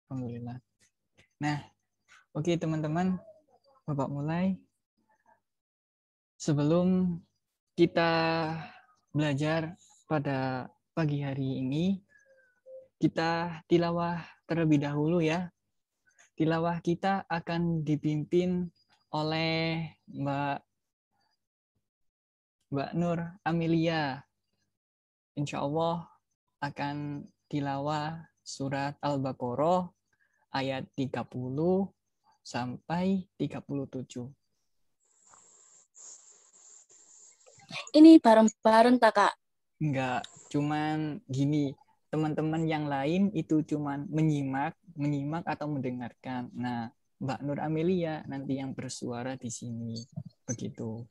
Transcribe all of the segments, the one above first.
Alhamdulillah. Nah, oke teman-teman, Bapak mulai. Sebelum kita belajar pada pagi hari ini, kita tilawah terlebih dahulu ya. Tilawah kita akan dipimpin oleh Mbak Nur Amelia. Insya Allah akan tilawah surat Al-Baqarah ayat 30 sampai 37. Ini bareng-bareng tak, Kak? Enggak, cuman gini, teman-teman yang lain itu cuman menyimak atau mendengarkan. Nah, Mbak Nur Amelia nanti yang bersuara di sini. Begitu.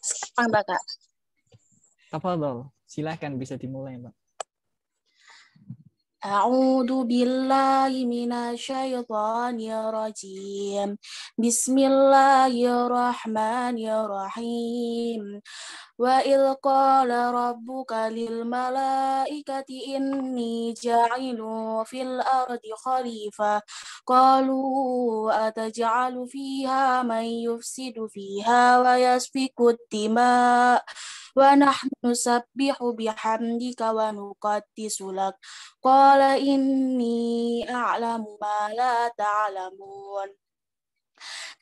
Sekarang tak, Kak? Tafadhol, silahkan bisa dimulai, Mbak. A'udzu billahi minasyaitonir rajim. Bismillahirrahmanirrahim. Wa idh qala rabbuka lil malaikati inni ja'ilun fil ardi khalifah. Qalu ataj'alu fiha man yufsidu fiha wa yasfiku dima' wa nahnu nusabbihu bihamdika wa nuqaddisu lak. Qala inni a'lamu ma la ta'lamun.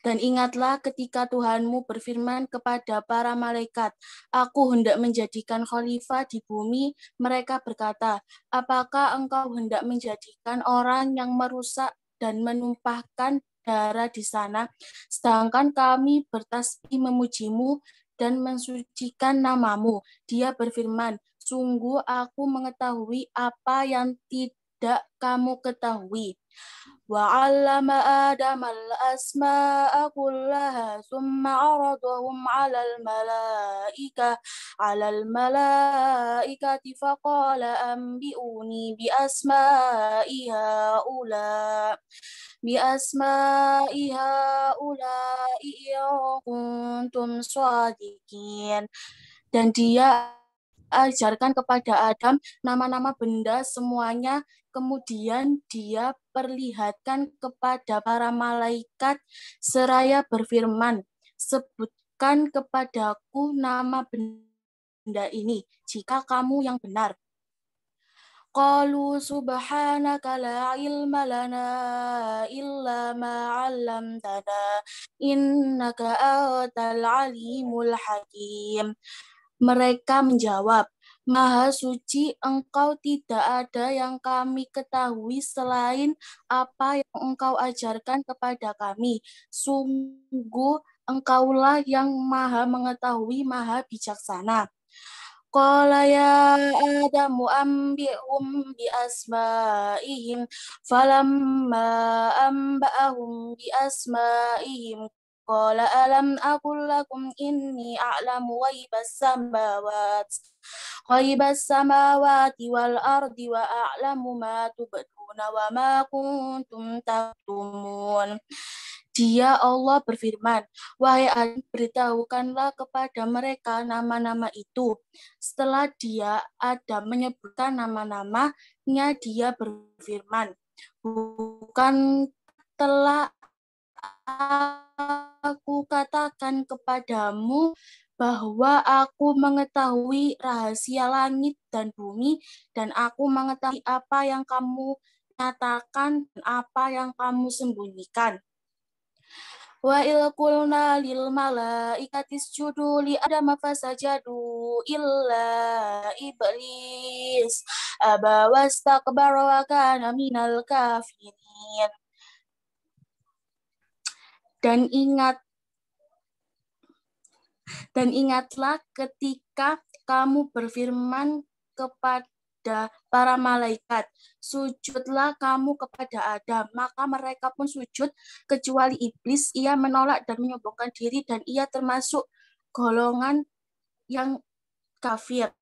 Dan ingatlah ketika Tuhanmu berfirman kepada para malaikat, aku hendak menjadikan khalifah di bumi. Mereka berkata, apakah engkau hendak menjadikan orang yang merusak dan menumpahkan darah di sana, sedangkan kami bertasbih memujimu dan mensucikan namamu. Dia berfirman, sungguh aku mengetahui apa yang tidak kamu ketahui. وعلم آدم الأسماء كلها ثم عرضهم على الملائكة فقال أنبئوني بأسماء هؤلاء إن كنتم صادقين. Dan dia ajarkan kepada Adam nama-nama benda semuanya. Kemudian dia perlihatkan kepada para malaikat seraya berfirman, sebutkan kepadaku nama benda ini jika kamu yang benar. Qalu subhanaka la ilma lana illa ma 'allamtana innaka antal alimul hakim. Mereka menjawab, Maha suci engkau, tidak ada yang kami ketahui selain apa yang engkau ajarkan kepada kami. Sungguh engkaulah yang maha mengetahui, maha bijaksana. Qala ya Adamu ambi'hum bi asma'ihim falamma amba'ahum bi asma'ihim qala alam aqul lakum inni a'lamu ghaibas samawati wal ardi wa a'lamu ma tubduna wa ma kuntum taktumun. Dia Allah berfirman, wahai Adam, beritahukanlah kepada mereka nama-nama itu. Setelah dia Adam menyebutkan nama-namanya, dia berfirman, bukan telah aku katakan kepadamu bahwa aku mengetahui rahasia langit dan bumi, dan aku mengetahui apa yang kamu nyatakan dan apa yang kamu sembunyikan. Wa il qulna lil malaikati isjudu li adama fasajadu illa iblis aba wastakbara wa kana minal kafirin. Dan ingatlah ketika kamu berfirman kepada para malaikat, sujudlah kamu kepada Adam. Maka mereka pun sujud, kecuali iblis. Ia menolak dan menyombongkan diri, dan ia termasuk golongan yang kafir.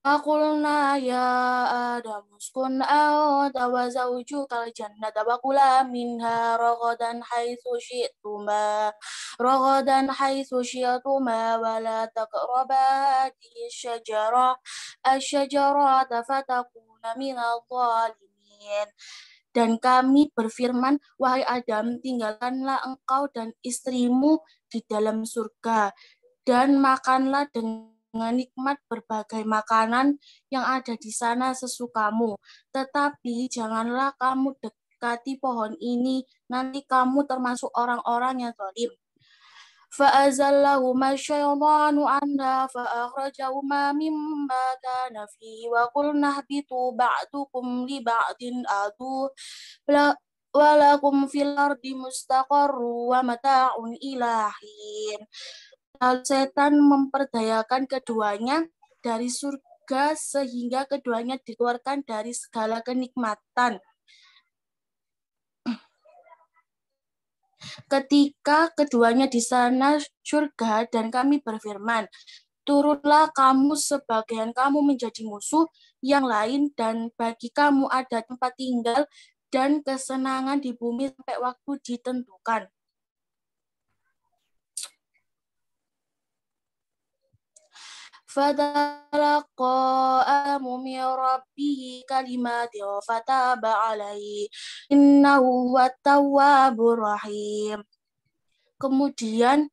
فقلنا يا آدم اسكن أنت وزوجك الجنة وكلا منها رغدا حيث شئتما ولا تقربا هذه الشجرة فتكونا من الظالمين. Dan kami berfirman, wahai Adam, tinggalkanlah engkau dan istrimu di dalam surga, dan makanlah dengan nikmat berbagai makanan yang ada di sana sesukamu. Tetapi janganlah kamu dekati pohon ini, nanti kamu termasuk orang-orang yang zalim. فأزلهما الشيطان عنها فأخرجهما مما كان فيه وقلنا اهبطوا بعضكم لبعض عدو ولكم في الأرض مستقر ومتاع إلى حين. Lalu setan memperdayakan keduanya dari surga sehingga keduanya dikeluarkan dari segala kenikmatan. Ketika keduanya di sana surga, dan kami berfirman, turunlah kamu sebagian kamu menjadi musuh yang lain, dan bagi kamu ada tempat tinggal dan kesenangan di bumi sampai waktu ditentukan. فَتَلَقَّى آدَمُ مِنْ رَبِّهِ كَلِمَاتٍ فَتَابَ عَلَيْهِ إِنَّهُ هُوَ التَّوَّابُ الرَّحِيمُ. Kemudian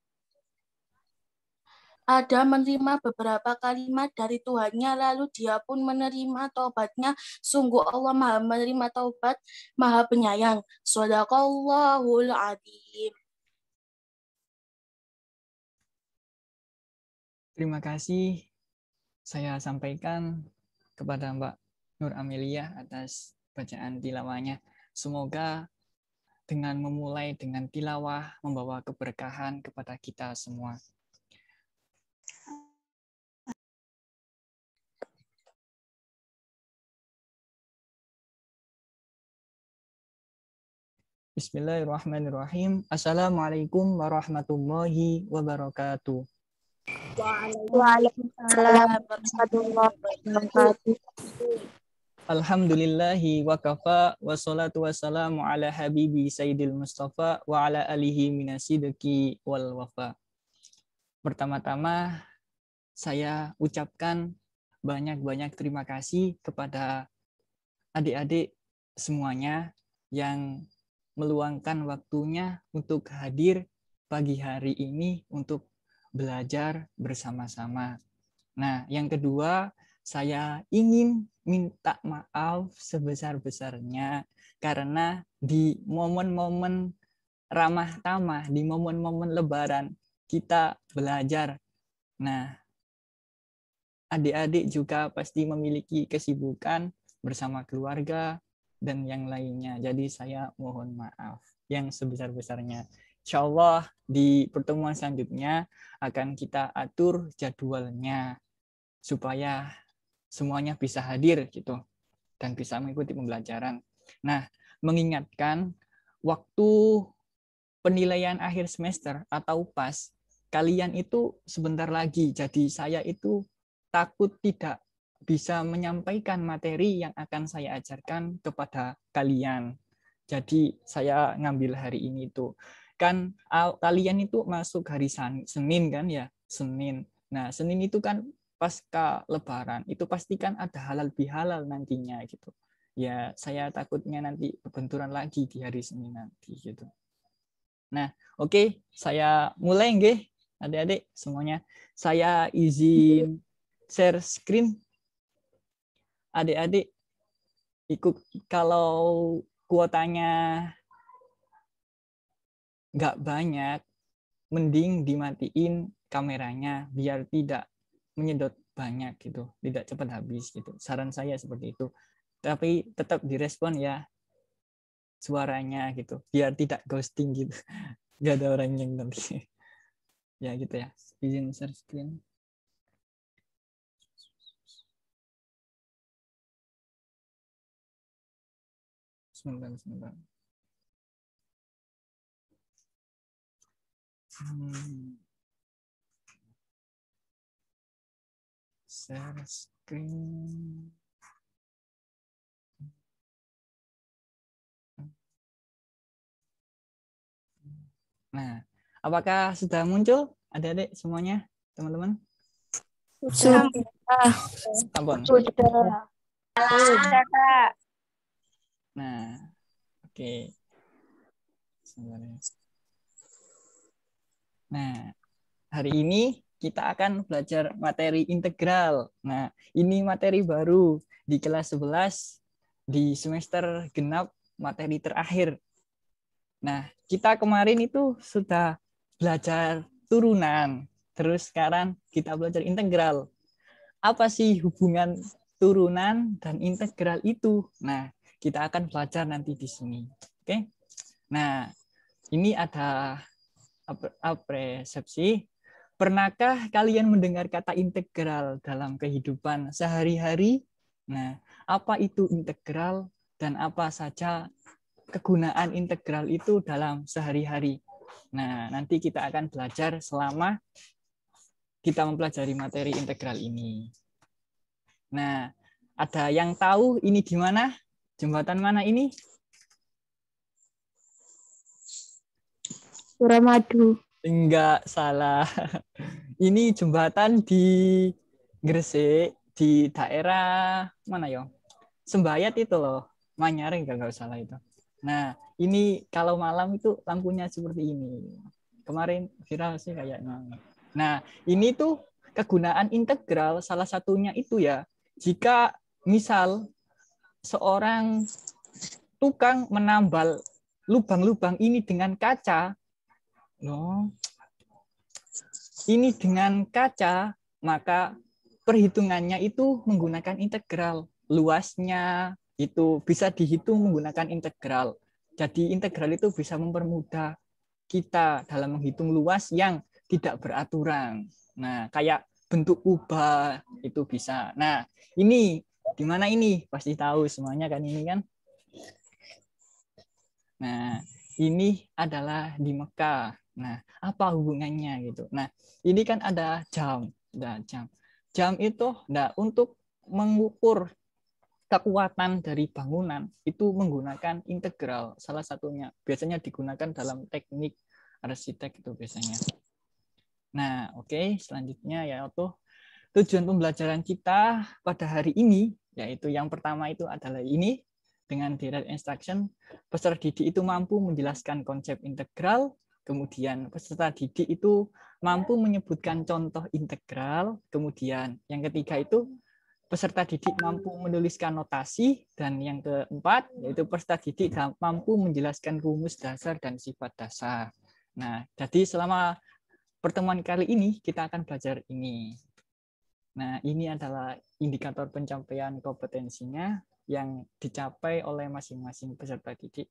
Adam menerima beberapa kalimat dari Tuhannya, lalu dia pun menerima taubatnya. Sungguh Allah Maha menerima taubat, Maha penyayang. Shadaqallahul adzim. Terima kasih saya sampaikan kepada Mbak Nur Amelia atas bacaan tilawahnya. Semoga dengan memulai dengan tilawah membawa keberkahan kepada kita semua. Bismillahirrahmanirrahim. Assalamualaikum warahmatullahi wabarakatuh. Waalaikumsalam warahmatullahi wabarakatuh. Alhamdulillahi wa kafa wassalatu wassalamu ala habibi sayyidil mustafa wa ala alihi minasidiki wal wafa. Pertama-tama saya ucapkan banyak-banyak terima kasih kepada adik-adik semuanya yang meluangkan waktunya untuk hadir pagi hari ini untuk belajar bersama-sama. Nah, yang kedua, saya ingin minta maaf sebesar-besarnya karena di momen-momen ramah tamah, di momen-momen lebaran, kita belajar. Nah, adik-adik juga pasti memiliki kesibukan bersama keluarga dan yang lainnya. Jadi saya mohon maaf yang sebesar-besarnya. Insya Allah di pertemuan selanjutnya akan kita atur jadwalnya supaya semuanya bisa hadir gitu dan bisa mengikuti pembelajaran. Nah, mengingatkan waktu penilaian akhir semester atau PAS, kalian itu sebentar lagi. Jadi saya itu takut tidak bisa menyampaikan materi yang akan saya ajarkan kepada kalian. Jadi saya ngambil hari ini tuh. Kan kalian itu masuk hari Senin kan ya, Senin. Nah, Senin itu kan pasca lebaran. Itu pasti kan ada halal bihalal nantinya gitu. Ya, saya takutnya nanti berbenturan lagi di hari Senin nanti gitu. Nah, oke, saya mulai nggih, adik-adik semuanya. Saya izin share screen. Adik-adik ikut, kalau kuotanya nggak banyak, mending dimatiin kameranya biar tidak menyedot banyak gitu, tidak cepat habis gitu. Saran saya seperti itu. Tapi tetap direspon ya suaranya gitu, biar tidak ghosting gitu. Nggak ada orang yang nanti. Ya gitu ya. Izin share screen. Sebentar. Share screen. Nah, apakah sudah muncul adik-adik semuanya, teman-teman? Sudah. Ampun. Sudah. Nah, oke. Sebenarnya. Nah, hari ini kita akan belajar materi integral. Nah, ini materi baru di kelas 11 di semester genap materi terakhir. Nah, kita kemarin itu sudah belajar turunan. Terus sekarang kita belajar integral. Apa sih hubungan turunan dan integral itu? Nah, kita akan belajar nanti di sini. Oke. Nah, ini ada persepsi. Pernahkah kalian mendengar kata integral dalam kehidupan sehari-hari? Nah, apa itu integral dan apa saja kegunaan integral itu dalam sehari-hari? Nah, nanti kita akan belajar selama kita mempelajari materi integral ini. Nah, ada yang tahu ini di mana? Jembatan mana ini? Suramadu. Enggak salah. Ini jembatan di Gresik, di daerah mana ya? Sembayat itu loh. Manyar enggak salah itu. Nah, ini kalau malam itu lampunya seperti ini. Kemarin viral sih kayaknya. Nah, ini tuh kegunaan integral salah satunya itu ya. Jika misal seorang tukang menambal lubang-lubang ini dengan kaca, ini dengan kaca, maka perhitungannya itu menggunakan integral. Luasnya itu bisa dihitung menggunakan integral. Jadi integral itu bisa mempermudah kita dalam menghitung luas yang tidak beraturan. Nah, kayak bentuk kubah itu bisa. Nah, ini di mana ini? Pasti tahu semuanya kan ini kan? Nah, ini adalah di Mekah. Nah, apa hubungannya gitu? Nah, ini kan ada jam. Nah, jam itu untuk mengukur kekuatan dari bangunan itu menggunakan integral salah satunya. Biasanya digunakan dalam teknik arsitek itu biasanya. Nah, oke, selanjutnya yaitu tujuan pembelajaran kita pada hari ini, yaitu yang pertama itu adalah ini, dengan direct instruction, peserta didik itu mampu menjelaskan konsep integral, kemudian peserta didik itu mampu menyebutkan contoh integral, kemudian yang ketiga itu peserta didik mampu menuliskan notasi, dan yang keempat yaitu peserta didik mampu menjelaskan rumus dasar dan sifat dasar. Nah, jadi selama pertemuan kali ini kita akan belajar ini. Nah, ini adalah indikator pencapaian kompetensinya yang dicapai oleh masing-masing peserta didik.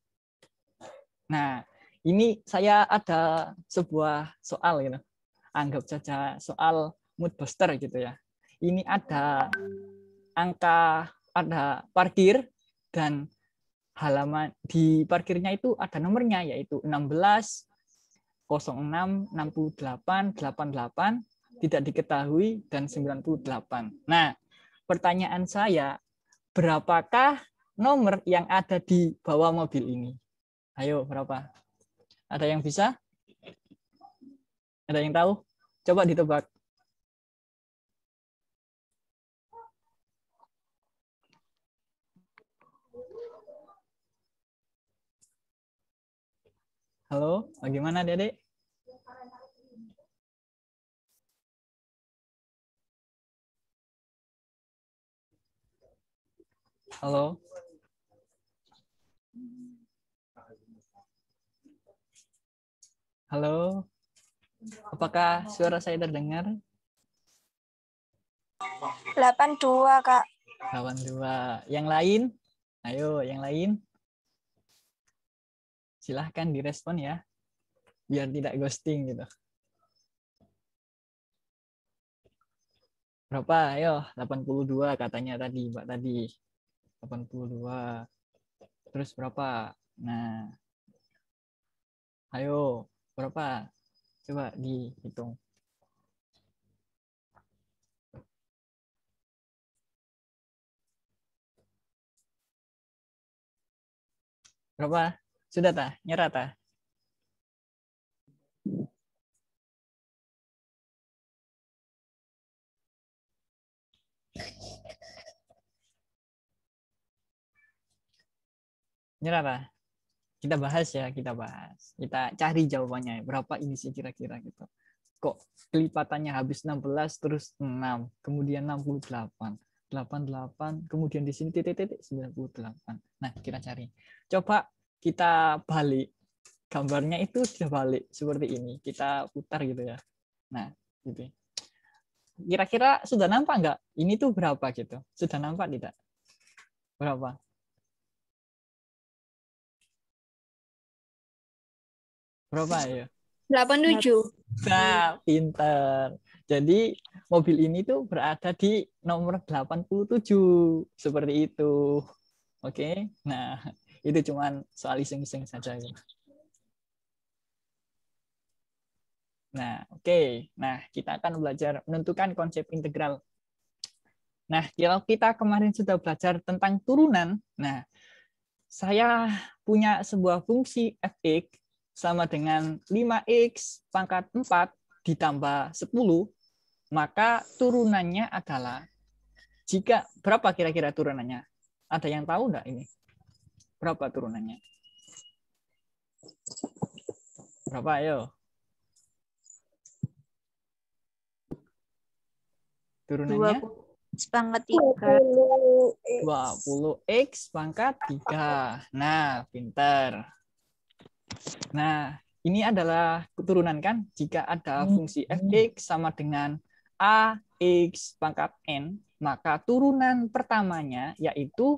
Nah, ini saya ada sebuah soal gitu. Anggap saja soal mood booster gitu ya. Ini ada angka, ada parkir, dan halaman di parkirnya itu ada nomornya yaitu 16 06 68 88 tidak diketahui dan 98. Nah, pertanyaan saya, berapakah nomor yang ada di bawah mobil ini? Ayo, berapa? Ada yang bisa? Ada yang tahu? Coba ditebak. Halo, bagaimana Dedek? Halo. Halo. Apakah suara saya terdengar? 82, Kak. 82. Yang lain? Ayo, yang lain. Silahkan direspon ya. Biar tidak ghosting gitu. Berapa? Ayo, 82 katanya tadi, Mbak tadi. 82. Terus berapa? Nah, ayo, berapa? Coba dihitung. Berapa? Sudah tah? Nyerah tah? Nyerah tah? Kita bahas ya, kita bahas. Kita cari jawabannya. Berapa ini sih kira-kira gitu. Kok kelipatannya habis 16 terus 6, kemudian 68. 88, kemudian di sini titik-titik 98. Nah, kita cari. Coba kita balik. Gambarnya itu sudah balik seperti ini. Kita putar gitu ya. Nah, gitu. Kira-kira sudah nampak nggak? Ini tuh berapa gitu? Sudah nampak tidak? Berapa? Berapa ya? 87. Nah, pinter. Jadi mobil ini tuh berada di nomor 87. Seperti itu. Oke. Nah, itu cuman soal iseng-iseng saja. Nah, oke. Nah, kita akan belajar menentukan konsep integral. Nah, kalau kita kemarin sudah belajar tentang turunan, nah, saya punya sebuah fungsi fx sama dengan 5x pangkat 4 ditambah 10, maka turunannya adalah, jika berapa kira-kira turunannya? Ada yang tahu nggak ini? Berapa turunannya? Berapa, ayo? Turunannya? 20 pangkat 3. 20x pangkat 3. Nah, pinter. Nah, ini adalah keturunan kan? Jika ada fungsi fx sama dengan ax pangkat n, maka turunan pertamanya yaitu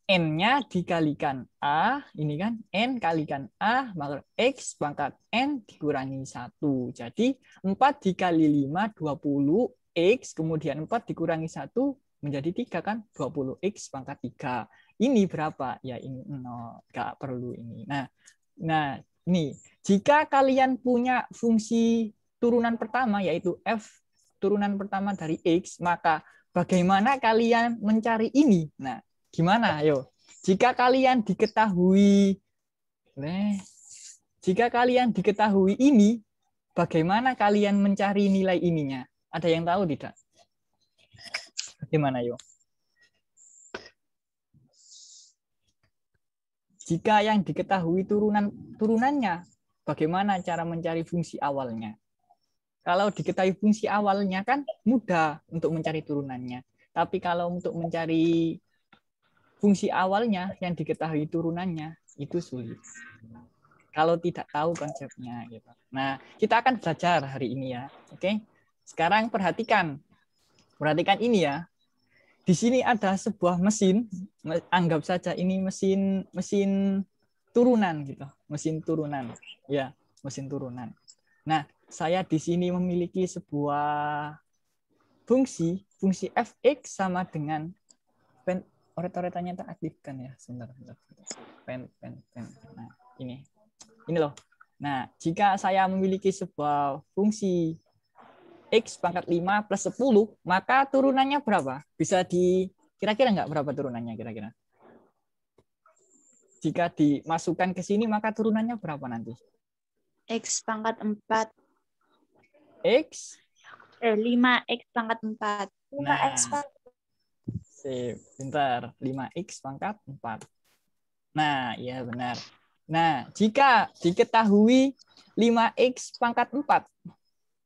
n-nya dikalikan a, ini kan n kalikan a, maka x pangkat n dikurangi 1. Jadi 4 dikali 5, 20, x, kemudian 4 dikurangi 1, menjadi 3 kan? 20x pangkat 3. Ini berapa? Ya ini 0, nggak perlu ini. Nah, ini jika kalian punya fungsi turunan pertama yaitu f turunan pertama dari x, maka bagaimana kalian mencari ini? Nah, gimana? Ayo. Jika kalian diketahui ini, bagaimana kalian mencari nilai ininya? Ada yang tahu tidak? Bagaimana, yo? Jika yang diketahui turunannya, bagaimana cara mencari fungsi awalnya? Kalau diketahui fungsi awalnya kan mudah untuk mencari turunannya. Tapi kalau untuk mencari fungsi awalnya yang diketahui turunannya itu sulit. Kalau tidak tahu konsepnya gitu. Nah, kita akan belajar hari ini ya. Oke. Sekarang perhatikan ini ya. Di sini ada sebuah mesin, anggap saja ini mesin turunan gitu, mesin turunan. Ya, mesin turunan. Nah, saya di sini memiliki sebuah fungsi fx sama dengan oret-oretannya teraktifkan ya. Sebentar. Pen. Nah, ini loh. Nah, jika saya memiliki sebuah fungsi x pangkat 5 plus 10, maka turunannya berapa? Bisa kira-kira nggak berapa turunannya kira-kira? Jika dimasukkan ke sini, maka turunannya berapa nanti? X pangkat 4. X? 5x pangkat 4. 5x Nah, sip, bentar. 5x pangkat 4. Nah, iya benar. Nah, jika diketahui 5x pangkat 4,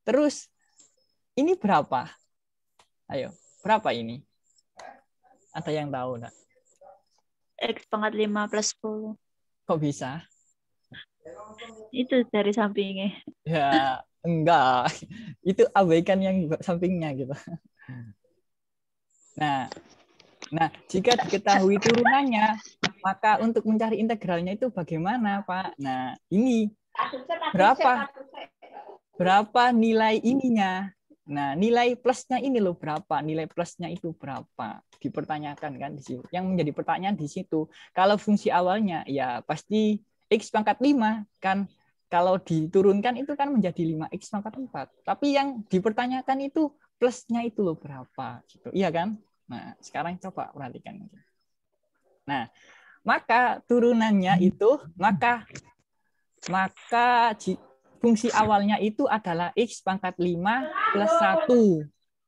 terus ini berapa? Ayo, berapa ini? Ada yang tahu enggak? X pangkat 5 plus 10. Kok bisa? Itu dari sampingnya. Ya, enggak. Itu abaikan yang sampingnya gitu. Nah, jika diketahui turunannya, maka untuk mencari integralnya itu bagaimana, Pak? Nah, ini berapa nilai ininya? Nah, nilai plusnya ini loh berapa? Nilai plusnya itu berapa? Dipertanyakan kan di situ. Yang menjadi pertanyaan di situ. Kalau fungsi awalnya ya pasti x pangkat 5 kan, kalau diturunkan itu kan menjadi 5x pangkat 4. Tapi yang dipertanyakan itu plusnya itu loh berapa gitu. Iya kan? Nah, sekarang coba perhatikan. Nah, maka turunannya itu maka fungsi awalnya itu adalah X pangkat 5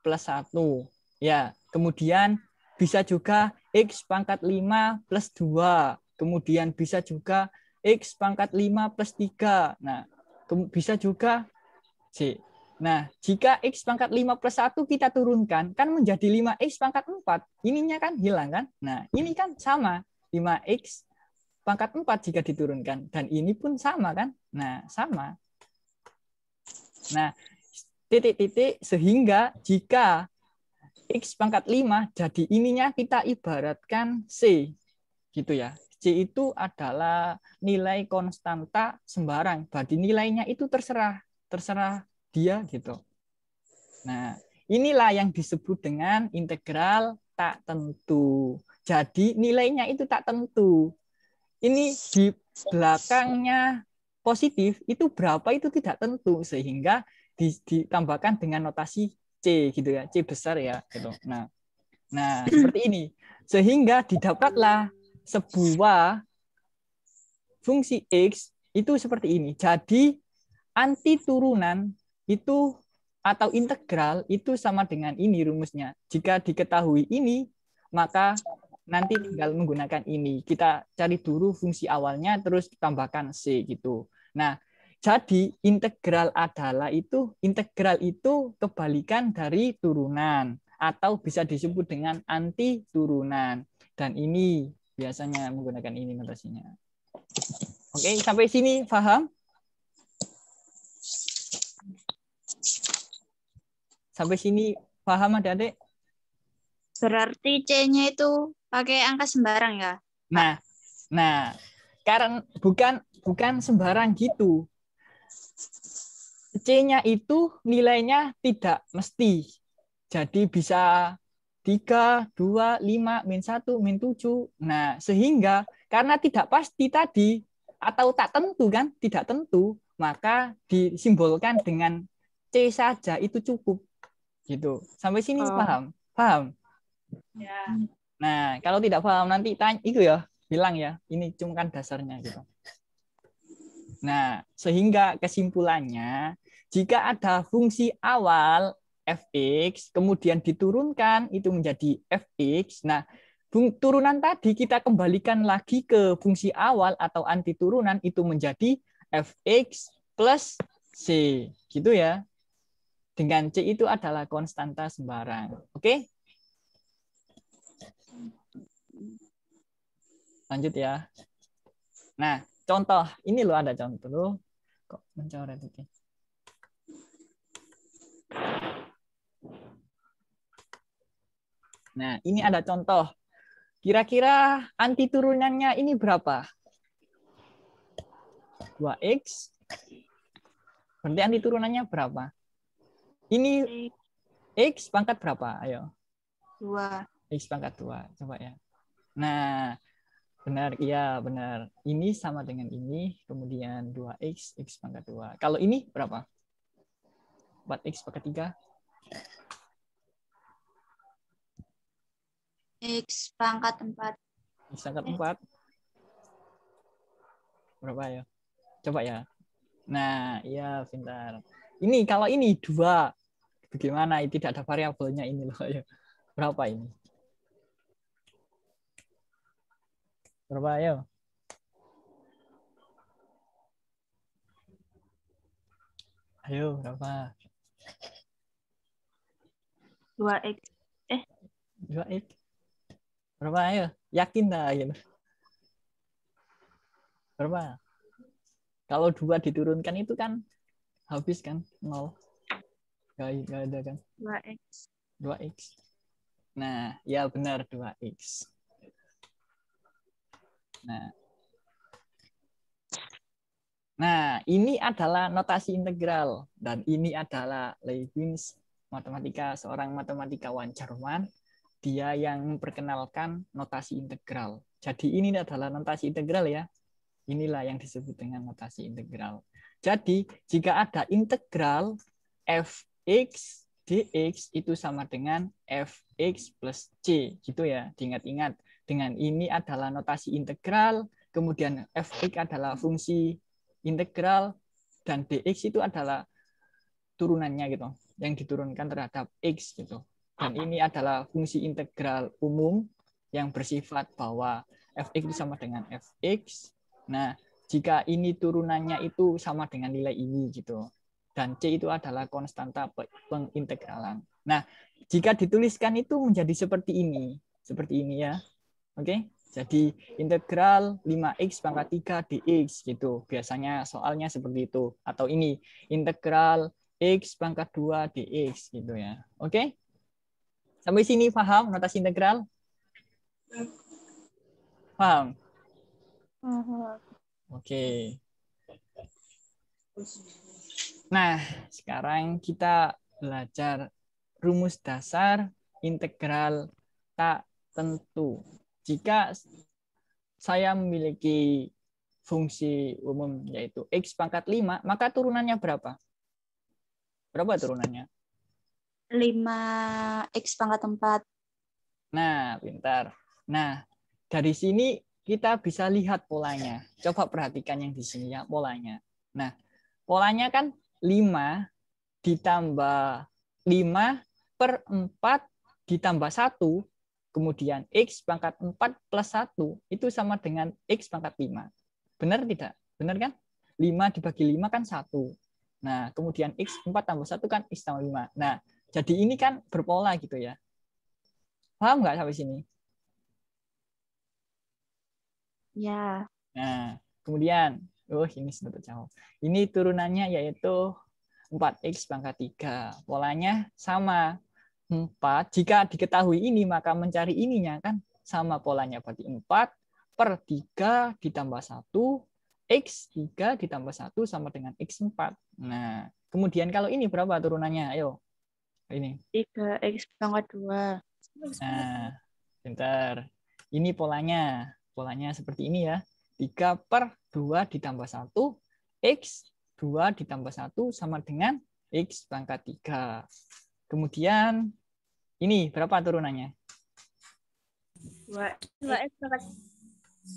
plus 1 ya. Kemudian bisa juga X pangkat 5 plus 2. Kemudian bisa juga X pangkat 5 plus 3. Nah, bisa juga C. Nah, jika X pangkat 5 plus 1 kita turunkan, kan menjadi 5X pangkat 4. Ininya kan hilang kan? Nah, ini kan sama. 5X pangkat 4 jika diturunkan. Dan ini pun sama kan? Nah, sama. Nah, titik-titik sehingga jika X pangkat 5 jadi ininya kita ibaratkan C. Gitu ya. C itu adalah nilai konstanta sembarang. Berarti nilainya itu terserah dia gitu. Nah, inilah yang disebut dengan integral tak tentu. Jadi nilainya itu tak tentu. Ini di belakangnya positif, itu berapa itu tidak tentu, sehingga ditambahkan dengan notasi C gitu ya, C besar ya gitu. Nah, seperti ini. Sehingga didapatlah sebuah fungsi X itu seperti ini. Jadi anti turunan itu atau integral itu sama dengan ini rumusnya. Jika diketahui ini, maka nanti tinggal menggunakan ini. Kita cari dulu fungsi awalnya, terus tambahkan C gitu. Nah, jadi integral itu kebalikan dari turunan, atau bisa disebut dengan anti turunan. Dan ini biasanya menggunakan ini notasinya. Oke, sampai sini paham? Sampai sini paham adik-adik? Berarti C-nya itu pakai angka sembarang ya? Nah, karena bukan sembarang gitu. C-nya itu nilainya tidak mesti. Jadi bisa 3, 2, 5, min 1, min 7. Nah, sehingga karena tidak pasti tadi, atau tak tentu kan, tidak tentu, maka disimbolkan dengan C saja itu cukup. Gitu. Sampai sini paham? Paham? Ya. Nah, kalau tidak paham nanti tanya itu ya, bilang ya, ini cuma kan dasarnya gitu. Nah, sehingga kesimpulannya, jika ada fungsi awal fx, kemudian diturunkan itu menjadi fx. Nah, turunan tadi kita kembalikan lagi ke fungsi awal atau anti turunan itu menjadi fx plus c, gitu ya. Dengan c itu adalah konstanta sembarang. Oke? Lanjut ya. Nah, contoh. Ini loh ada contoh loh. Kok mencoret itu? Nah, ini ada contoh. Kira-kira anti turunannya ini berapa? 2x. Berarti anti turunannya berapa? Ini x pangkat berapa? Ayo. 2. X pangkat 2. Coba ya. Nah, benar. Iya, benar. Ini sama dengan ini. Kemudian 2x, x pangkat 2. Kalau ini berapa? 4x pangkat 3. X pangkat 4. X pangkat 4. Berapa ya? Coba ya. Nah, iya pintar. Ini kalau ini 2. Bagaimana? Tidak ada variabelnya ini loh. Ayo. Berapa ini? Berapa ayo? Ayo, berapa? 2x. 2x. Berapa ayo? Yakin dah gitu. Berapa? Kalau 2 diturunkan itu kan habis kan 0. Gak ada kan? 2x. 2x. Nah, ya benar 2x. Nah, ini adalah notasi integral dan ini adalah Leibniz matematika, seorang matematikawan Jerman. Dia yang memperkenalkan notasi integral. Jadi ini adalah notasi integral ya. Inilah yang disebut dengan notasi integral. Jadi jika ada integral fx dx itu sama dengan fx plus c, gitu ya. Diingat-ingat. dengan ini adalah notasi integral, kemudian fx adalah fungsi integral, dan dx itu adalah turunannya gitu, yang diturunkan terhadap x gitu. Dan ini adalah fungsi integral umum yang bersifat bahwa fx itu sama dengan fx. Nah, jika ini turunannya itu sama dengan nilai ini gitu. Dan C itu adalah konstanta pengintegralan. Nah, jika dituliskan itu menjadi seperti ini ya. Oke. Jadi integral 5x pangkat 3 dx gitu. Biasanya soalnya seperti itu. Atau ini integral x pangkat 2 dx gitu ya. Oke? Sampai sini paham notasi integral? Paham? Oke. Nah, sekarang kita belajar rumus dasar integral tak tentu. Jika saya memiliki fungsi umum yaitu x pangkat 5, maka turunannya berapa? Berapa turunannya? 5x pangkat 4. Nah, pintar. Nah, dari sini kita bisa lihat polanya. Coba perhatikan yang di sini ya, polanya. Nah, polanya kan 5 ditambah 5 per 4 ditambah 1, kemudian x pangkat 4 plus 1, itu sama dengan x pangkat 5. Benar tidak? Benar kan? 5 dibagi 5 kan 1. Nah, kemudian x 4 tambah 1 kan x tambah 5. Nah, jadi ini kan berpola gitu ya. Paham nggak sampai sini? Ya. Nah, kemudian, ini sudah terjawab. Ini turunannya yaitu 4x pangkat 3. Polanya sama. 4. Jika diketahui ini, maka mencari ininya kan sama polanya. Berarti 4 per 3 ditambah 1, x 3 ditambah 1 sama dengan x 4. Nah, kemudian kalau ini berapa turunannya? Ayo. Ini. 3x pangkat 2. Nah, bentar. Ini polanya. Polanya seperti ini ya. 3 per 2 ditambah 1, x 2 ditambah 1 sama dengan x pangkat 3. Kemudian ini berapa turunannya? 2x pangkat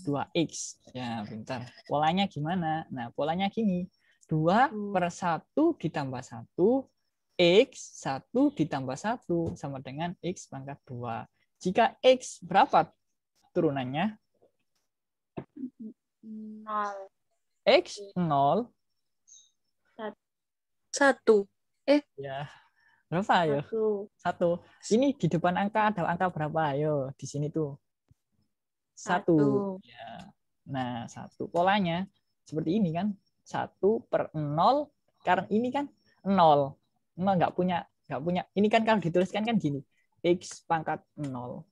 2x. Ya, bentar. Polanya gimana? Nah, polanya gini. 2 per 1 ditambah 1, x 1 ditambah 1 sama dengan x pangkat 2. Jika x berapa turunannya? 0. X 0. 1. Ya. Berapa ayo? 1. Ini di depan angka ada angka berapa? Ayo, di sini tuh. 1. Ya. Nah, 1. Polanya seperti ini kan. 1 per 0. Karena ini kan 0. 0 nggak punya. Ini kan kalau dituliskan kan gini. X pangkat 0.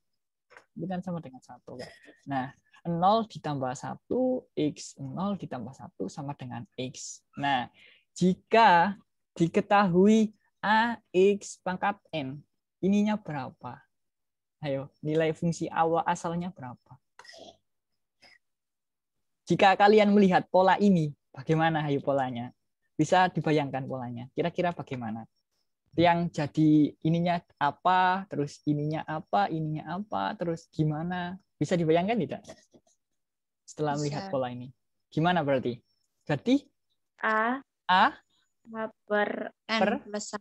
Ini kan sama dengan 1. Nah, 0 ditambah 1, x 0 ditambah 1 sama dengan x. Nah, jika diketahui ax pangkat n, ininya berapa? Ayo, nilai fungsi awal asalnya berapa? Jika kalian melihat pola ini, bagaimana ayo polanya? Bisa dibayangkan polanya. Kira-kira bagaimana? Yang jadi ininya apa, terus ininya apa, terus gimana? Bisa dibayangkan tidak? Setelah melihat pola ini. Gimana berarti? Berarti A per n plus 1.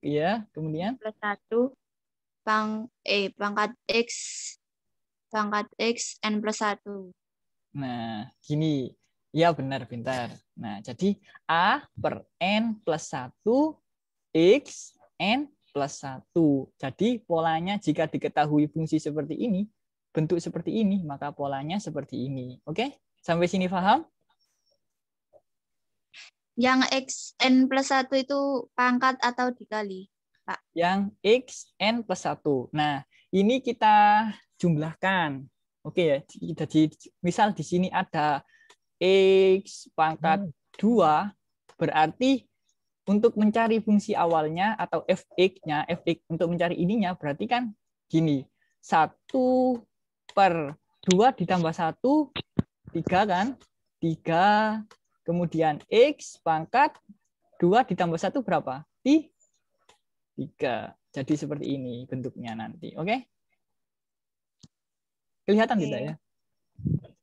Iya, kemudian? Plus 1 pangkat x n plus 1. Nah, gini. Ya benar, pintar. Nah, jadi A per n plus 1 x n plus 1. Jadi polanya jika diketahui fungsi seperti ini, bentuk seperti ini, maka polanya seperti ini. Oke? Sampai sini paham? Yang x n plus 1 itu pangkat atau dikali, Pak? Yang x n plus 1. Nah, ini kita jumlahkan. Oke ya. Jadi misal di sini ada x pangkat 2, berarti untuk mencari fungsi awalnya atau fx-nya, fx untuk mencari ininya berarti kan gini. 1 per 2 ditambah 1, 3 kan? 3. Kemudian x pangkat 2 ditambah 1 berapa? 3. Jadi seperti ini bentuknya nanti. Oke? Kelihatan tidak ya?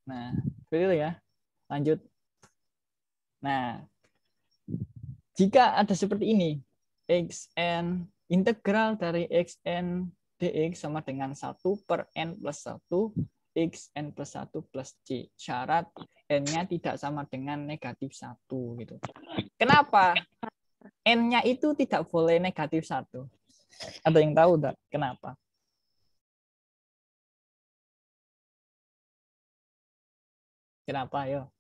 Nah, seperti itu ya. Lanjut. Nah, jika ada seperti ini, xn integral dari xn dx sama dengan 1 per n plus 1 xn plus 1 plus c. Syarat n-nya tidak sama dengan negatif 1. Gitu. Kenapa? N-nya itu tidak boleh negatif 1. Ada yang tahu enggak? Kenapa? Kenapa, ayo?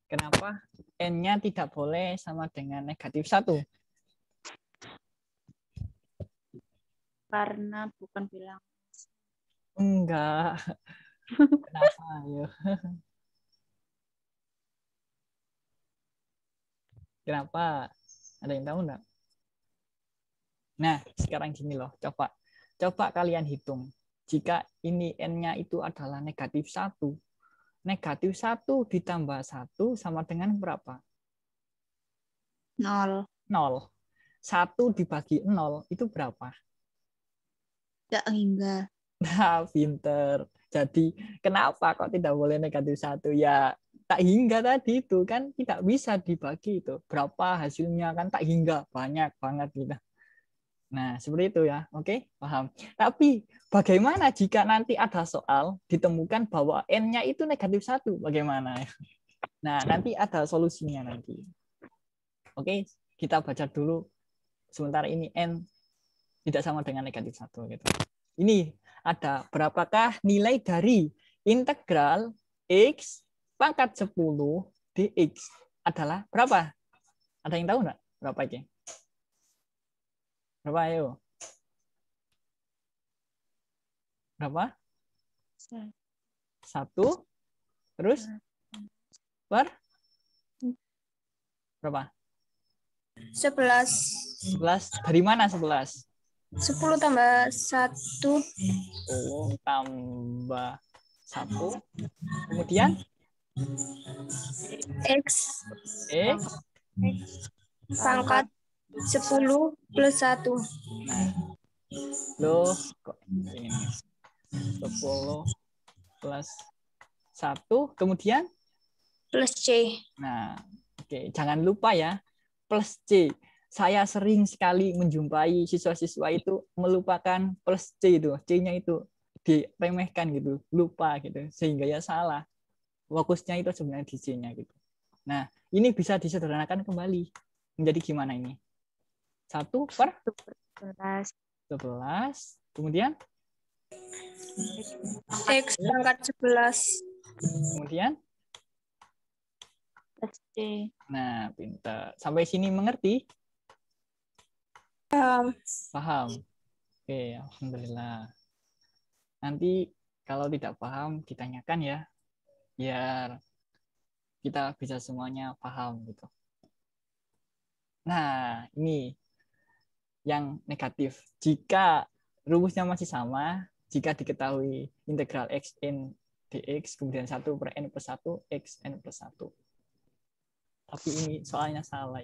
Kenapa N-nya tidak boleh sama dengan negatif 1? Karena bukan bilangan. Enggak. Kenapa, ayo? Kenapa? Ada yang tahu enggak? Nah, sekarang gini loh. Coba kalian hitung. Jika ini N-nya itu adalah negatif 1, negatif 1 ditambah 1 sama dengan berapa? 0. 0. 1 dibagi 0 itu berapa? Tidak hingga. Nah, pinter. Jadi, kenapa kok tidak boleh negatif 1? Ya, tak hingga tadi itu kan tidak bisa dibagi itu. Berapa hasilnya kan tak hingga. Banyak banget gitu. Nah, seperti itu ya. Oke, paham. Tapi, bagaimana jika nanti ada soal ditemukan bahwa N-nya itu negatif 1? Bagaimana? Nah, nanti ada solusinya nanti. Oke, kita baca dulu. Sementara ini N tidak sama dengan negatif 1. Gitu. Ini ada berapakah nilai dari integral X pangkat 10 dx adalah berapa? Ada yang tahu nggak? Berapa ini? Berapa ayo? Berapa? 1 terus per berapa? 11. 11. Dari mana 11? 10 tambah 1. 10 tambah 1. Kemudian? X. Pangkat 10 plus 1. Nah, loh, kok ini? 10 plus 1. Kemudian? Plus C. Nah, oke. Jangan lupa ya, plus C. Saya sering sekali menjumpai siswa-siswa itu melupakan plus C itu. C-nya itu diremehkan gitu, lupa gitu. Sehingga ya salah. Fokusnya itu sebenarnya di C-nya gitu. Nah, ini bisa disederhanakan kembali. Menjadi gimana ini? 1 per 11. 11. Kemudian? X pangkat 11. Kemudian? Plus C. Nah, pintar. Sampai sini mengerti? Paham? Oke, alhamdulillah. Nanti kalau tidak paham ditanyakan ya, biar kita bisa semuanya paham gitu. Nah, ini yang negatif. Jika rumusnya masih sama, jika diketahui integral x n dx, kemudian 1 per n plus 1, x n plus 1. Tapi ini soalnya salah.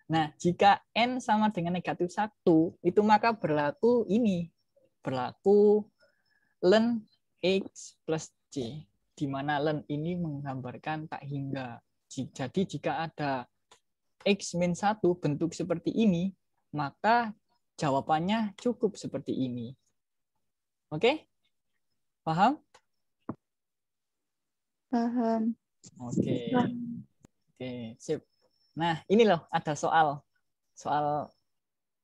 Nah, jika n sama dengan negatif 1, itu maka berlaku ini. Berlaku ln x plus c, di mana ln ini menggambarkan tak hingga. Jadi jika ada x min 1 bentuk seperti ini, maka jawabannya cukup seperti ini. Oke? Paham? Paham. Oke. Oke, sip. Nah, ini loh ada soal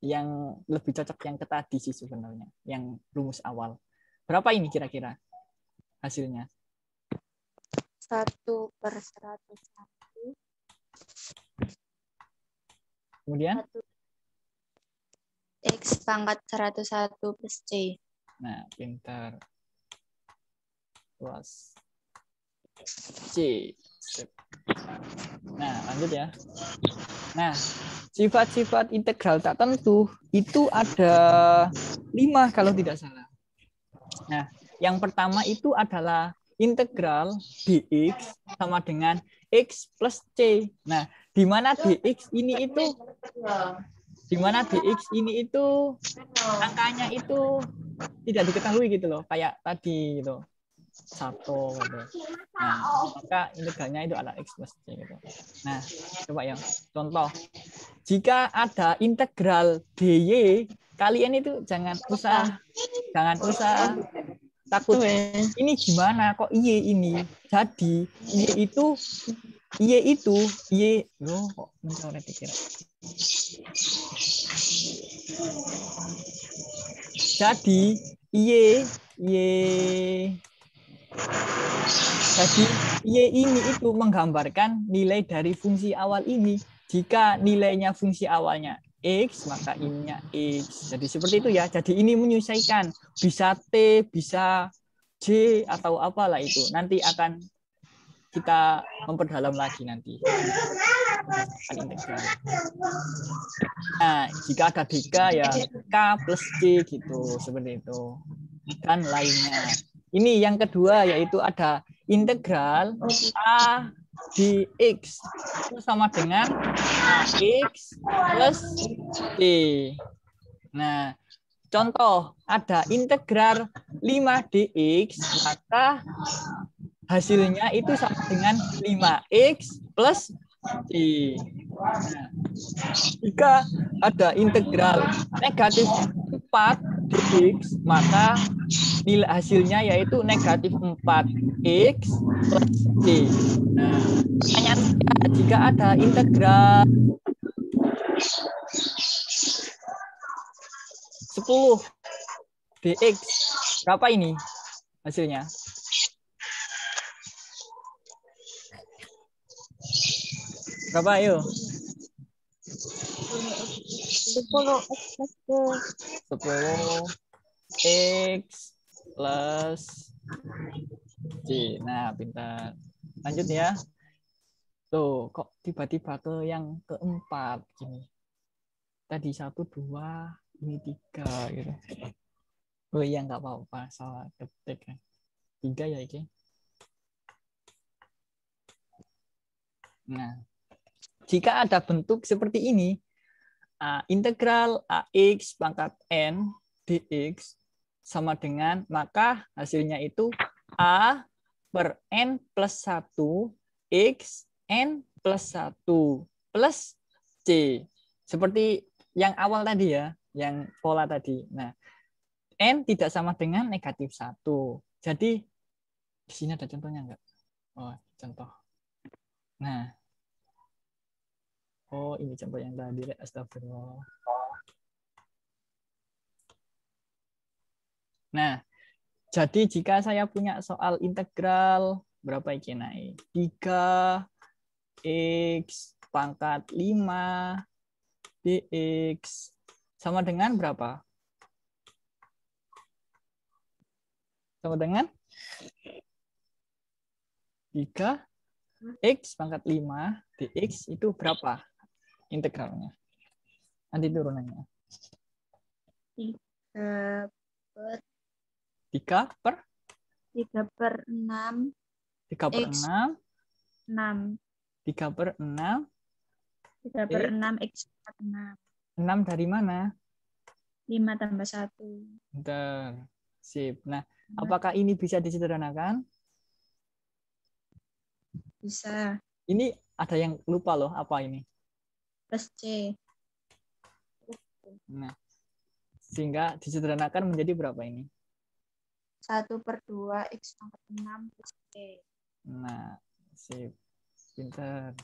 yang lebih cocok yang ke tadi sih sebenarnya, yang rumus awal. Berapa ini kira-kira hasilnya? 1 per 101. Kemudian? X pangkat 101 plus C. Nah, pintar. Plus C. Sip. Nah, lanjut ya. Nah, sifat-sifat integral tak tentu itu ada 5 kalau tidak salah. Nah, yang pertama itu adalah integral dx sama dengan x plus c. Nah, di mana dx ini itu di mana dx ini itu angkanya itu tidak diketahui gitu loh, kayak tadi gitu. 1 gitu. Nah, maka integralnya itu adalah x plus c gitu. Nah, coba ya. Contoh, jika ada integral dy, kalian itu jangan usah takut. Ini gimana kok y ini? Jadi y loh kok mencoret kira. Jadi jadi y ini itu menggambarkan nilai dari fungsi awal ini. Jika nilainya fungsi awalnya x, maka ininya x. Jadi seperti itu ya. Jadi ini menyesuaikan. Bisa t, bisa j, atau apalah itu. Nanti akan kita memperdalam lagi nanti. Nah, jika ada dk ya k plus c gitu. Seperti itu. Dan lainnya. Ini yang kedua yaitu ada integral a dx itu sama dengan ax plus b. Nah, contoh ada integral 5 dx, maka hasilnya itu sama dengan 5x plus c. Nah, jika ada integral negatif 4 dx, maka nilai hasilnya yaitu negatif 4x plus c. Nah, pertanyaan saya, jika ada integral 10 dx, berapa ini hasilnya? Berapa ayo? 10x plus c. Nah, pintar. Lanjut ya. Tuh, kok tiba-tiba ke yang keempat gini. Tadi 1, 2, ini 3 gitu. Oh iya, nggak apa-apa, salah ketik. 3 ya ini. Nah, jika ada bentuk seperti ini, integral ax pangkat n dx sama dengan, maka hasilnya itu a per n plus 1 x n plus 1 plus c. Seperti yang awal tadi ya, yang pola tadi. Nah, n tidak sama dengan negatif 1. Jadi, di sini ada contohnya enggak? Oh, contoh. Nah, oh ini contoh yang tadi. Astagfirullah. Nah, jadi jika saya punya soal integral berapa iki naik? 3x pangkat 5 dx sama dengan berapa? Sama dengan 3x pangkat 5 dx itu berapa integralnya? Nanti turunannya. 3 per 3 per 6. 3 per 6. 6. 3 per 6. 3 per 6 x per 6. 6 dari mana? 5 tambah 1. Bentar. Sip. Nah, apakah ini bisa disederhanakan? Bisa. Ini ada yang lupa loh, apa ini? Plus C. Nah, sehingga disederhanakan menjadi berapa ini? 1 per 2 x pangkat 6 plus C. Nah, sip. Pintar.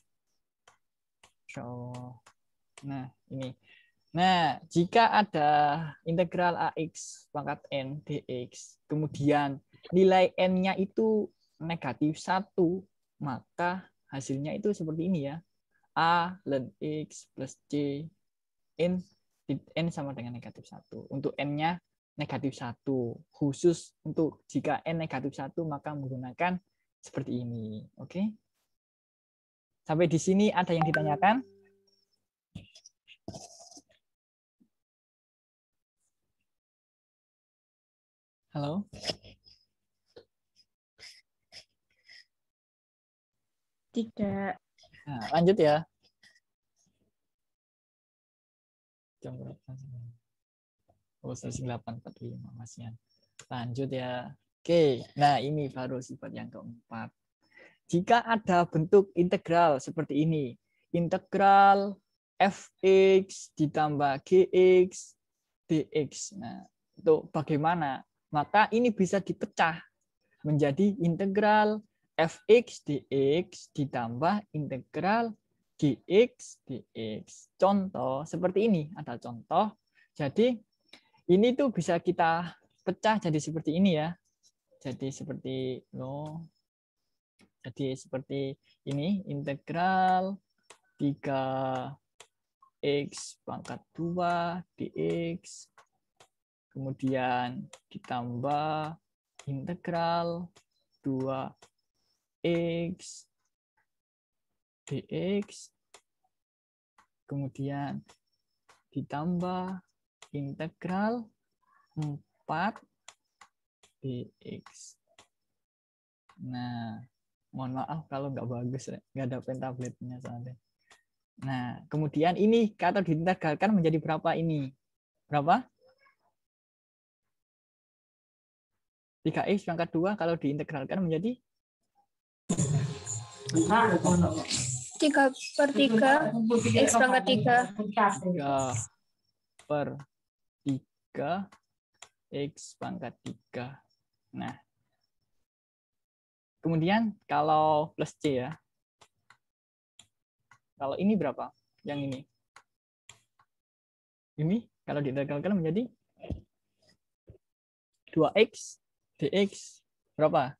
Insya Allah. Nah, ini. Nah, jika ada integral ax pangkat n dx, kemudian nilai n-nya itu negatif 1, maka hasilnya itu seperti ini ya. A ln x plus c n sama dengan negatif 1. Untuk n-nya negatif 1. Khusus untuk jika n negatif 1, maka menggunakan seperti ini. Oke? Sampai di sini ada yang ditanyakan? Halo? Tidak. Nah, lanjut ya. jam berapa? Oh, 8.45 masnya. Lanjut ya. Oke, nah ini baru sifat yang keempat. Jika ada bentuk integral seperti ini, integral fx ditambah gx dx. Nah, itu bagaimana? Maka ini bisa dipecah menjadi integral fx dx ditambah integral gx dx. Contoh seperti ini, ada contoh. Jadi ini tuh bisa kita pecah jadi seperti ini ya. Jadi seperti jadi seperti ini, integral 3x pangkat 2 dx, kemudian ditambah integral 2x dx, kemudian ditambah integral 4 dx. Nah, mohon maaf kalau nggak bagus, nggak ada pen tabletnya soalnya. Nah, kemudian ini kalau diintegralkan menjadi berapa ini? Berapa? 3x pangkat 2 kalau diintegralkan menjadi 3/3 x pangkat 3. 3/3 x pangkat 3. Nah, kemudian kalau plus c ya. Kalau ini berapa? Yang ini. Ini kalau diintegralkan menjadi 2x dx berapa?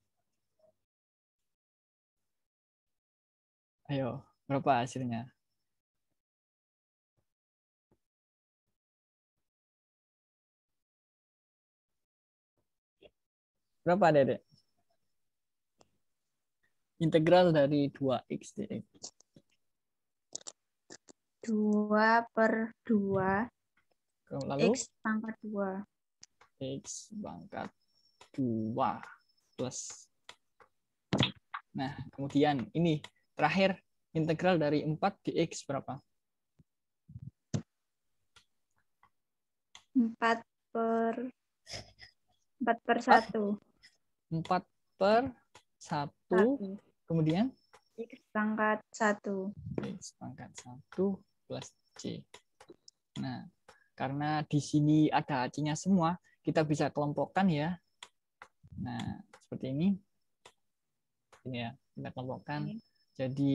Ayo, berapa hasilnya? Berapa, Dedek? Integral dari 2x dx. 2/2 Lalu x pangkat 2. x pangkat 2 plus. Nah, kemudian ini terakhir integral dari 4 dx berapa? 4/1. 4/1. Kemudian X pangkat 1. X pangkat 1 plus C. Nah, karena di sini ada C-nya semua, kita bisa kelompokkan ya. Nah, seperti ini. Ini ya, kita kelompokkan. Jadi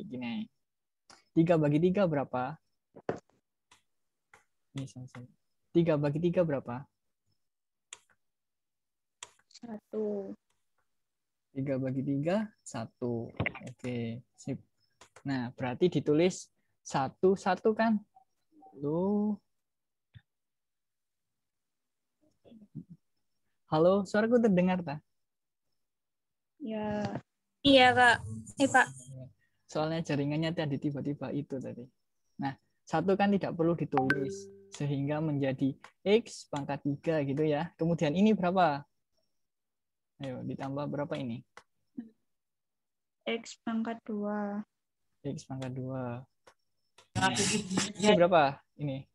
gini. 3/3 berapa? Ini sama-sama. 3/3 berapa? 1. 3/3, 1. Oke, sip. Nah, berarti ditulis 1 kan? Loh. Halo, suaraku terdengar tak? Ya. Iya, Kak. Pak. Soalnya jaringannya tadi tiba-tiba itu tadi. Nah, 1 kan tidak perlu ditulis. Sehingga menjadi X pangkat 3 gitu ya. Kemudian ini berapa? Ayo, ditambah berapa ini? X pangkat 2. X pangkat 2. Nah, ini berapa? Ini.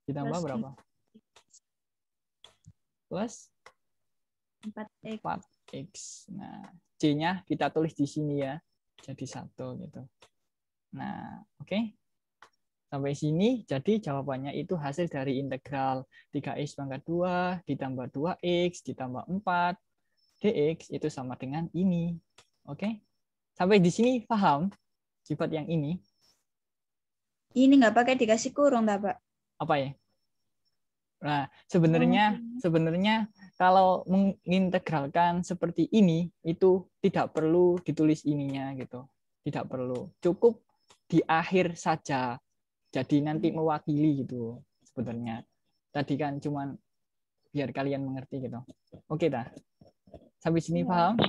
Ditambah Plus berapa? Plus 4x. 4x. Nah, C-nya kita tulis di sini ya. Jadi 1 gitu. Nah, oke. Sampai sini, jadi jawabannya itu hasil dari integral 3x pangkat 2 ditambah 2x ditambah 4 dx itu sama dengan ini. Oke? Sampai di sini paham sifat yang ini? Ini nggak pakai dikasih kurung, tak, Pak? Apa ya? Nah, sebenarnya kalau mengintegralkan seperti ini itu tidak perlu ditulis ininya gitu. Tidak perlu. Cukup di akhir saja. Jadi nanti mewakili gitu sebenarnya. Tadi kan cuman biar kalian mengerti gitu. Oke dah. Sampai sini paham?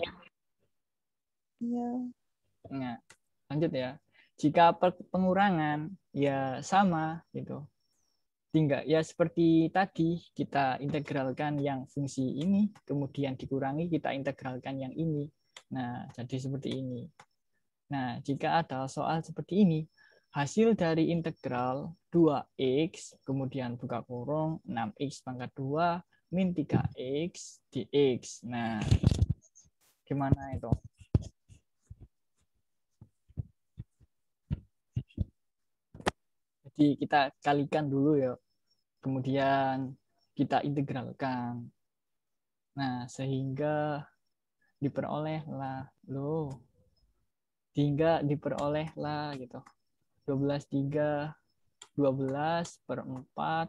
Iya. Nah, lanjut ya. Jika pengurangan ya sama gitu. Tinggal ya seperti tadi kita integralkan yang fungsi ini, kemudian dikurangi kita integralkan yang ini. Nah, jadi seperti ini. Nah, jika ada soal seperti ini, hasil dari integral 2x, kemudian buka kurung, 6x pangkat 2, min 3x dx. Nah, gimana itu? Jadi kita kalikan dulu ya, kemudian kita integralkan. Nah, sehingga diperolehlah gitu. 12/3, 12/4,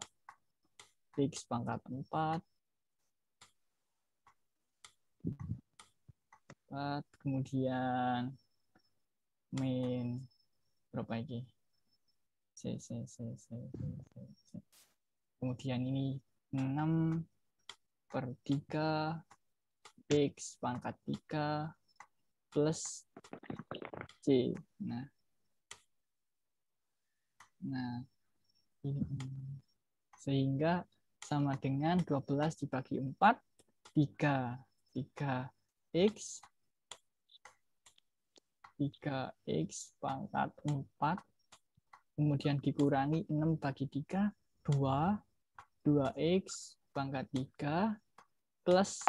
x pangkat 4, kemudian min berapa ini? Kemudian ini 6/3 x pangkat 3 plus c. Nah ini sehingga sama dengan 12 dibagi 4, 3x pangkat 4, kemudian dikurangi 6/3, 2x pangkat 3 plus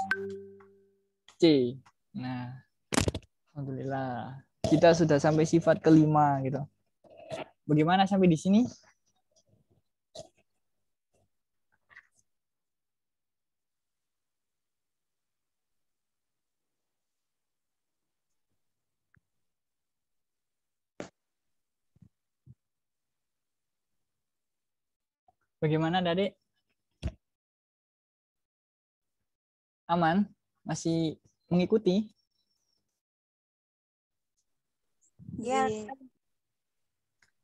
c. Nah, alhamdulillah kita sudah sampai sifat kelima gitu. Bagaimana sampai di sini? Bagaimana, Adik? Aman? Masih mengikuti? Ya,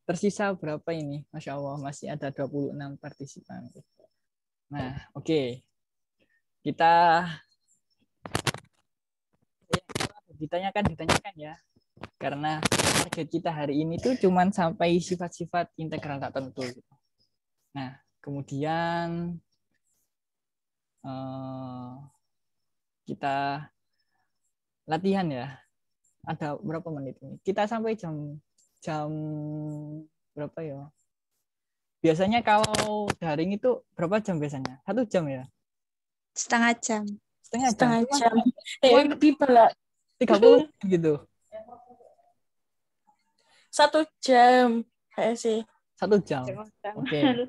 Tersisa berapa ini? Masya Allah, masih ada 26 partisipan. Nah, oke. Kita ditanyakan ya. Karena target kita hari ini tuh cuman sampai sifat-sifat integral tak tentu. Nah, kemudian kita latihan ya. Ada berapa menit ini? Kita sampai jam berapa ya? Biasanya kalau daring itu berapa jam biasanya? 1 jam ya? setengah jam. Setengah jam. Lebih pula. 30 gitu. 1 jam. Kayak sih. 1 jam. Oke.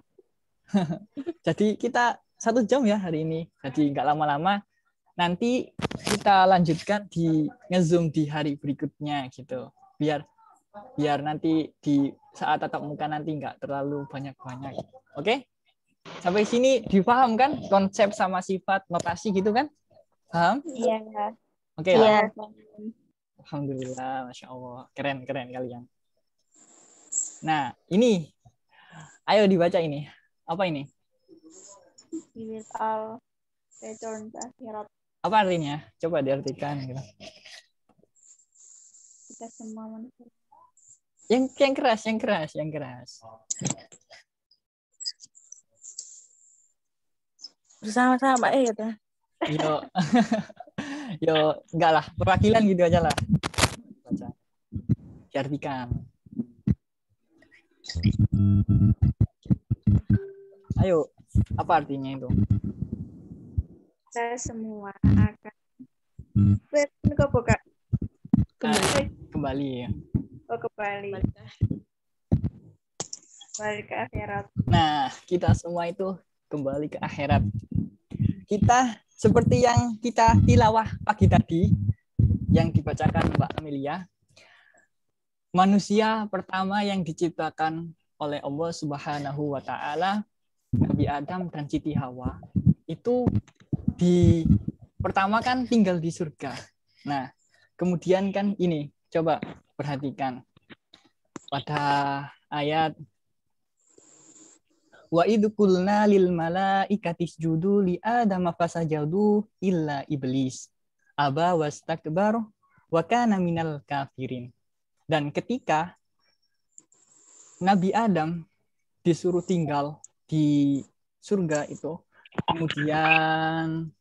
Jadi kita 1 jam ya hari ini. Jadi nggak lama-lama. Nanti kita lanjutkan di nge-zoom di hari berikutnya gitu. Biar nanti di saat tatap muka nanti nggak terlalu banyak-banyak. Oke? Sampai sini dipaham kan konsep sama sifat notasi gitu kan? Paham? Iya. Oke. Iya. Alhamdulillah, Masya Allah. Keren kalian. Nah, ini. Ayo dibaca ini. Apa ini? Al return to akhirat. Apa artinya? Coba diartikan. Gitu. Kita semua manusia. Yang keras. Bersama-sama gitu. Yo, enggak lah. Perwakilan gitu aja lah. Baca. Diartikan. Ayo, apa artinya itu? Kita semua akan kembali ya. Oh, kembali ke akhirat. Nah, kita semua itu kembali ke akhirat. Kita seperti yang kita tilawah pagi tadi yang dibacakan Mbak Amelia. Manusia pertama yang diciptakan oleh Allah Subhanahu wa taala, Nabi Adam dan Siti Hawa, itu pertama kan tinggal di surga. Nah, kemudian kan ini, coba perhatikan pada ayat wa idh qulna lil malaikati isjudu li adama fasajadu illa iblis aba wastakbar wa kana minal kafirin. Dan ketika Nabi Adam disuruh tinggal di surga itu, kemudian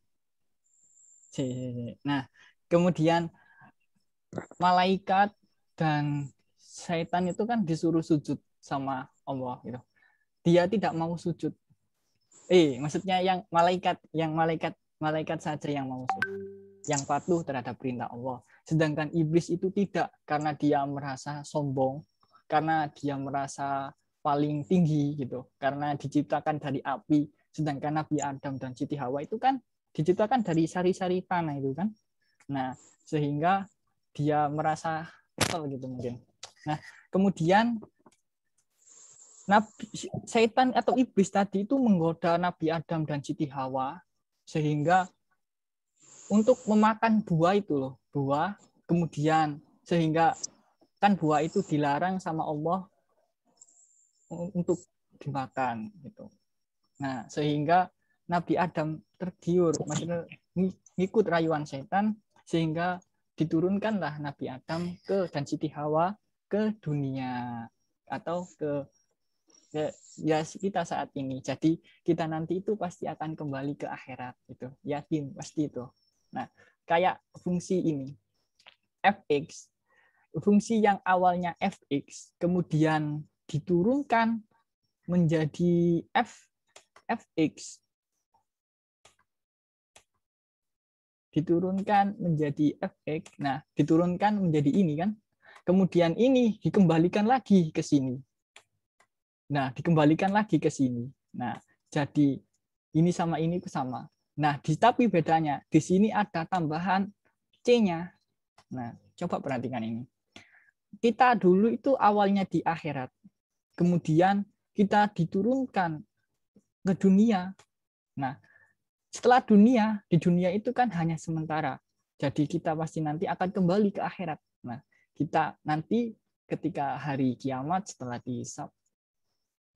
malaikat dan syaitan itu kan disuruh sujud sama Allah gitu. Dia tidak mau sujud. Maksudnya yang malaikat saja yang mau sujud, yang patuh terhadap perintah Allah. Sedangkan iblis itu tidak, karena dia merasa sombong, karena dia merasa paling tinggi gitu, karena diciptakan dari api. Sedangkan Nabi Adam dan Siti Hawa itu kan diciptakan dari sari-sari tanah itu kan. Nah, sehingga dia merasa kesel gitu mungkin. Nah, kemudian setan atau iblis tadi itu menggoda Nabi Adam dan Siti Hawa sehingga untuk memakan buah itu loh, buah, kemudian sehingga kan buah itu dilarang sama Allah untuk dimakan gitu. Nah, sehingga Nabi Adam tergiur, maksudnya ngikut rayuan setan sehingga diturunkanlah Nabi Adam dan Siti Hawa ke dunia atau ke ya kita saat ini. Jadi kita nanti itu pasti akan kembali ke akhirat gitu. Yakin pasti itu. Nah, kayak fungsi ini fx, fungsi yang awalnya fx kemudian diturunkan menjadi fx, diturunkan menjadi fx. Nah, diturunkan menjadi ini kan. Kemudian ini dikembalikan lagi ke sini. Nah, dikembalikan lagi ke sini. Nah, jadi ini sama ini sama. Nah, tapi bedanya di sini ada tambahan C-nya. Nah, coba perhatikan ini. Kita dulu itu awalnya di akhirat. Kemudian kita diturunkan ke dunia. Nah, setelah di dunia itu kan hanya sementara. Jadi kita pasti nanti akan kembali ke akhirat. Nah, kita nanti ketika hari kiamat setelah dihisab,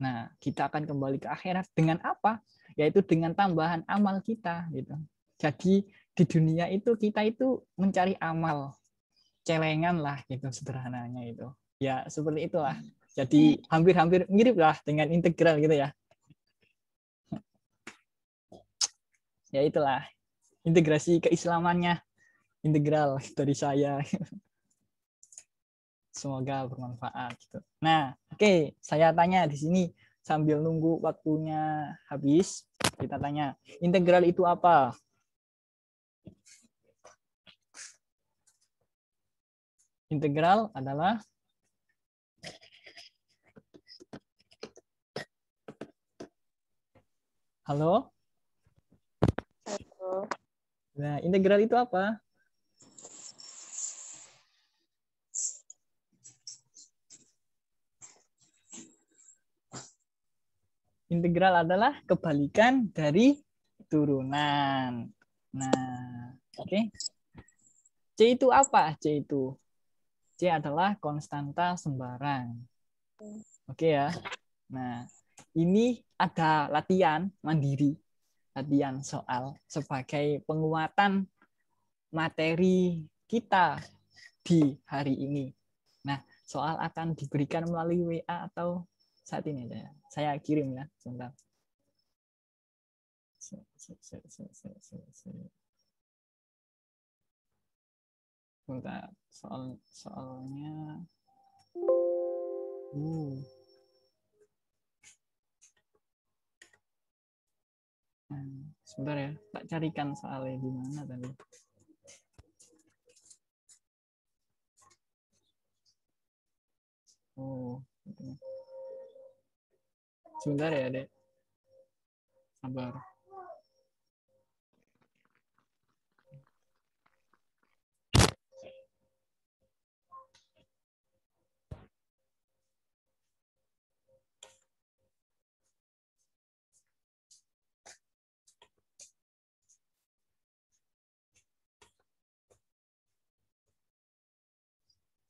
nah, kita akan kembali ke akhirat dengan apa? Yaitu dengan tambahan amal kita gitu. Jadi di dunia itu kita itu mencari amal, celengan lah gitu sederhananya itu. Ya, seperti itulah. Jadi hampir-hampir mirip lah dengan integral gitu ya. Ya itulah integrasi keislamannya, integral dari saya. Semoga bermanfaat gitu. Nah, oke, saya tanya di sini sambil nunggu waktunya habis, kita tanya, integral itu apa? Integral adalah halo? Nah, integral itu apa? Integral adalah kebalikan dari turunan. Nah, oke. C itu apa? C itu. C adalah konstanta sembarang. Oke ya. Nah, ini ada latihan mandiri, latihan soal sebagai penguatan materi kita di hari ini. Nah, soal akan diberikan melalui WA atau saat ini aja. Saya kirim ya, sebentar. Sebentar, soalnya. Sebentar ya, tak carikan soalnya di mana tadi. Oh, sebentar ya, Dek. Sabar.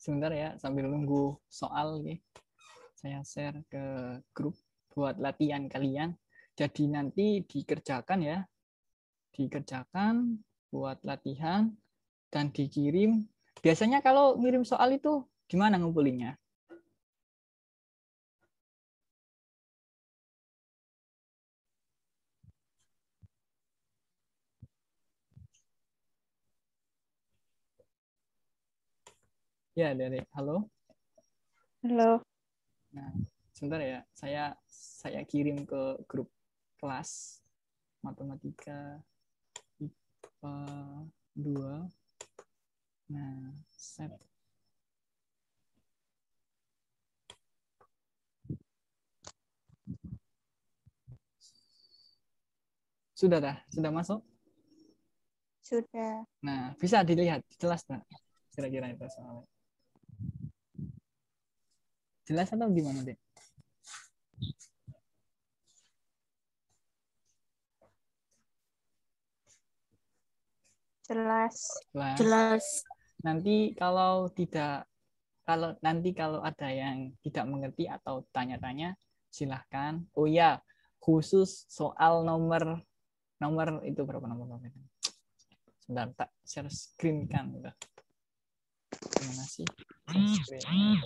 Sebentar ya, sambil nunggu soal nih. Saya share ke grup buat latihan kalian. Jadi nanti dikerjakan ya. Dikerjakan buat latihan dan dikirim. Biasanya kalau ngirim soal itu gimana ngumpulinnya? Ya, dari halo. Halo. Nah, sebentar ya, saya kirim ke grup kelas matematika IPA 2. Nah, set. Sudah dah? Sudah masuk? Sudah. Nah, bisa dilihat jelas nggak kira-kira itu soalnya? Jelas atau gimana, Dek? Jelas. Jelas. Nanti kalau ada yang tidak mengerti atau tanya-tanya, silahkan. Oh ya, khusus soal nomor itu berapa nomor? Sebentar, tak share screen kan. Gimana sih? Share screen.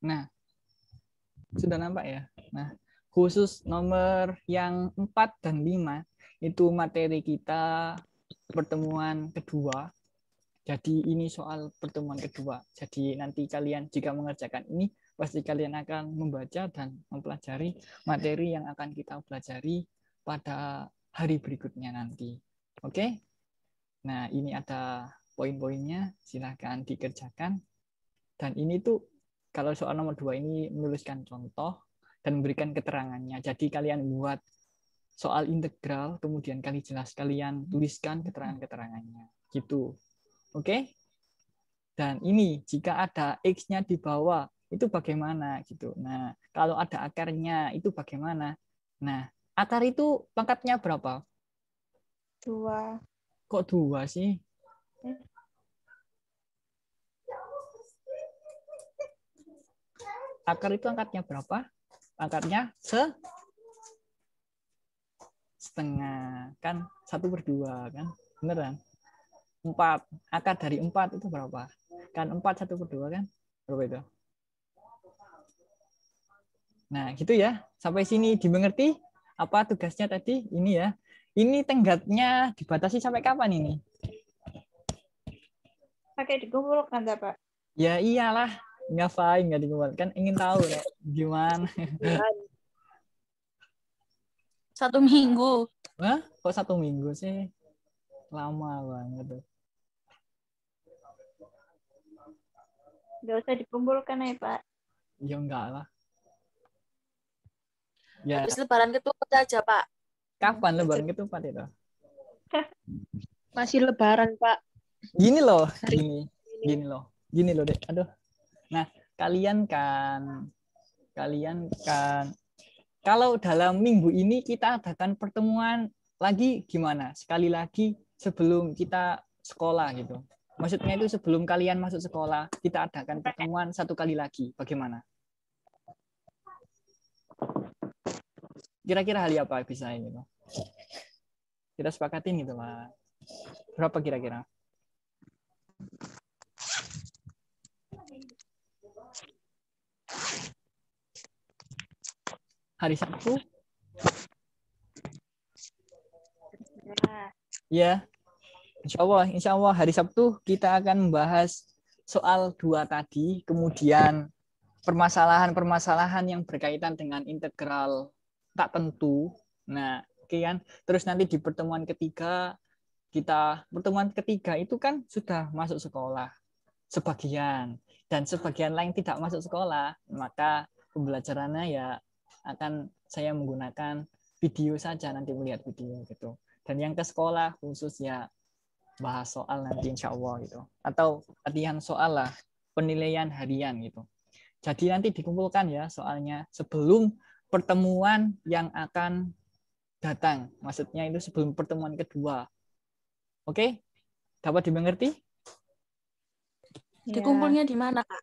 Nah, sudah nampak ya? Nah, khusus nomor yang 4 dan 5 itu materi kita pertemuan kedua. Jadi ini soal pertemuan kedua. Jadi nanti kalian jika mengerjakan ini, pasti kalian akan membaca dan mempelajari materi yang akan kita pelajari pada hari berikutnya nanti. Oke? Nah, ini ada poin-poinnya, silahkan dikerjakan. Dan ini tuh, kalau soal nomor 2 ini menuliskan contoh dan memberikan keterangannya. Jadi kalian buat soal integral, kemudian kalian tuliskan keterangan-keterangannya. Gitu. Oke? Dan ini, jika ada X-nya di bawah, itu bagaimana? Gitu. Nah, kalau ada akarnya, itu bagaimana? Nah, akar itu pangkatnya berapa? 2. Kok 2 sih? Akar itu angkatnya berapa? Angkatnya setengah. Kan 1/2 kan? Beneran? 4. Akar dari 4 itu berapa? Kan 4 1/2 kan? Berapa itu? Nah, gitu ya. Sampai sini dimengerti? Apa tugasnya tadi? Ini ya. Ini tenggatnya dibatasi sampai kapan ini? Pakai dikumpulkan, Pak? Ya iyalah. Ngapain nggak dikumpulkan? Kan ingin tahu ya, gimana. 1 minggu. Hah? Kok 1 minggu sih? Lama banget tuh. Nggak usah dikumpulkan ya, Pak. Ya enggak lah. Ya. Habis lebaran ketupat aja, Pak. Kapan lebaran ketupat itu? Masih lebaran, Pak. Gini loh, gini loh, Dek. Aduh. Nah, kalian kan kalau dalam minggu ini kita adakan pertemuan lagi gimana? Sekali lagi sebelum kita sekolah gitu. Maksudnya itu sebelum kalian masuk sekolah, kita adakan pertemuan 1 kali lagi. Bagaimana? Kira-kira hal apa bisa ini, Pak? Kita sepakatin gitu, Pak. Berapa kira-kira? Hari Sabtu? Ya. Insya Allah hari Sabtu kita akan membahas soal 2 tadi, kemudian permasalahan-permasalahan yang berkaitan dengan integral tak tentu. Nah, kan terus nanti di pertemuan ketiga itu kan sudah masuk sekolah sebagian dan sebagian lain tidak masuk sekolah, maka pembelajarannya ya akan saya menggunakan video saja, nanti melihat video gitu. Dan yang ke sekolah khusus ya bahas soal nanti insya Allah gitu, atau latihan soal lah, penilaian harian gitu. Jadi nanti dikumpulkan ya soalnya sebelum pertemuan yang akan datang, maksudnya itu sebelum pertemuan kedua. Oke, dapat dimengerti? Dikumpulnya di mana, Kak?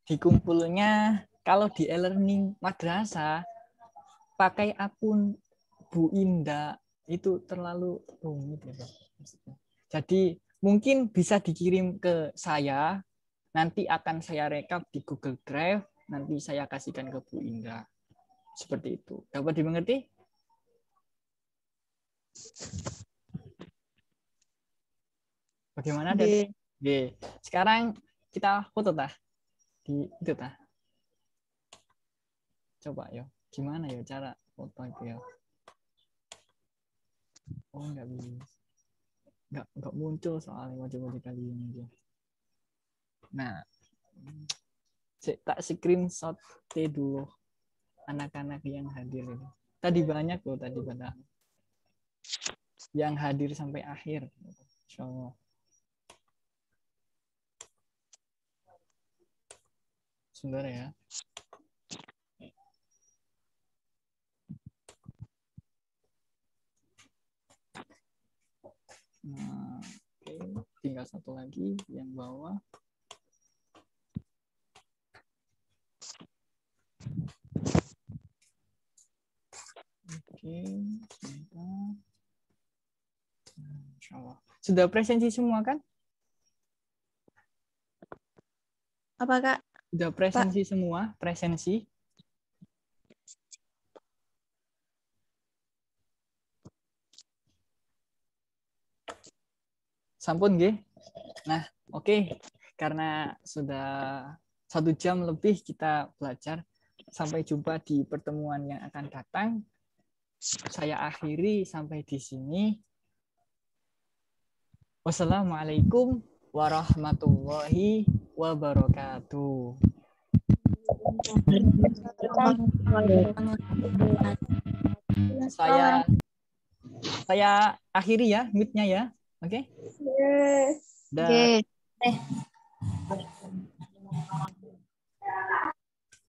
Dikumpulnya kalau di e-learning madrasah pakai akun Bu Indah itu terlalu rumit gitu. Jadi mungkin bisa dikirim ke saya, nanti akan saya rekap di Google Drive, nanti saya kasihkan ke Bu Indra. Seperti itu. Dapat dimengerti? Bagaimana? Oke. Oke. Sekarang kita foto tah. Di itu tah. Coba yo. Gimana ya cara foto itu ya? Oh, enggak bisa. Enggak muncul soalnya wajah-wajah kalian aja. Nah, tak screenshot dulu anak-anak yang hadir ini. Tadi banyak loh tadi pada yang hadir sampai akhir. Insyaallah. Sebentar ya. Nah, oke, tinggal satu lagi yang bawah. Oke, sebentar. Insyaallah. Sudah presensi semua kan? Apa Kak? Sudah presensi semua, presensi. Sampun nggih. Nah, oke. Karena sudah 1 jam lebih kita belajar. Sampai jumpa di pertemuan yang akan datang. Saya akhiri sampai di sini. Wassalamualaikum warahmatullahi wabarakatuh. Saya akhiri ya mute-nya ya. Oke? Oke. Dah.